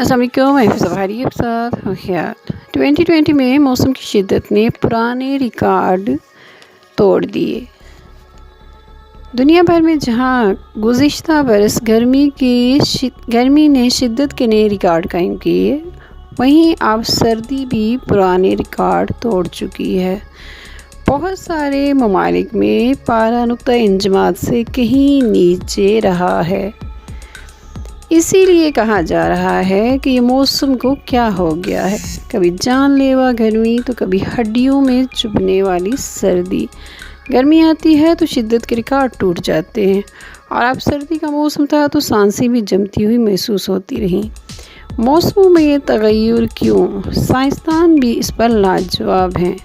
अस्सलाम वालेकुम, मैं सफारी के साथ खैर 2020 में मौसम की शिद्दत ने पुराने रिकॉर्ड तोड़ दिए। दुनिया भर में जहां गुज़िश्ता बरस गर्मी ने शिद्दत के नए रिकॉर्ड कायम किए, वहीं अब सर्दी भी पुराने रिकॉर्ड तोड़ चुकी है। बहुत सारे ममालिक में पारा नुक्ता इंजमाद से कहीं नीचे रहा है। इसीलिए कहा जा रहा है कि ये मौसम को क्या हो गया है, कभी जानलेवा गर्मी तो कभी हड्डियों में चुभने वाली सर्दी। गर्मी आती है तो शिद्दत के रिकॉर्ड टूट जाते हैं, और अब सर्दी का मौसम था तो सांसें भी जमती हुई महसूस होती रहीं। मौसमों में ये तग़य्युर क्यों? साइंसदान भी इस पर लाजवाब हैं।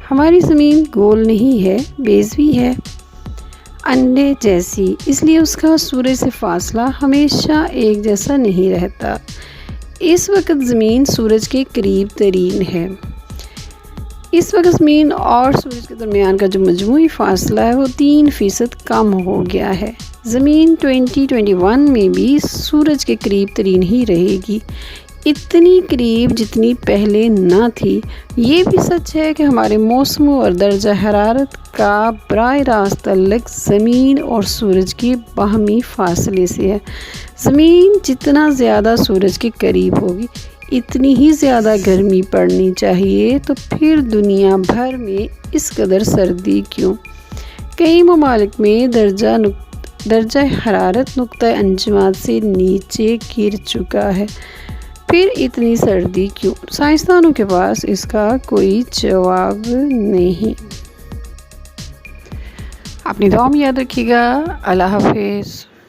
हमारी ज़मीन गोल नहीं है, बेज़वी है, अंडे जैसी, इसलिए उसका सूरज से फासला हमेशा एक जैसा नहीं रहता। इस वक्त ज़मीन सूरज के करीब तरीन है। इस वक्त ज़मीन और सूरज के दरमियान का जो मजमूई फासला है वो 3% कम हो गया है। ज़मीन 2021 में भी सूरज के करीब तरीन ही रहेगी, इतनी करीब जितनी पहले ना थी। ये भी सच है कि हमारे मौसमों और दर्जा हरारत का बराह रास्त ताल्लुक़ ज़मीन और सूरज के बाहमी फासले से है। ज़मीन जितना ज़्यादा सूरज के करीब होगी, इतनी ही ज़्यादा गर्मी पड़नी चाहिए। तो फिर दुनिया भर में इस कदर सर्दी क्यों? कई ममालिक में दर्जा हरारत नुक्ता अंजमाद से नीचे गिर चुका है, फिर इतनी सर्दी क्यों? साइंसदानों के पास इसका कोई जवाब नहीं। अपनी दुआ में याद रखिएगा। अल्लाह हाफ़िज़।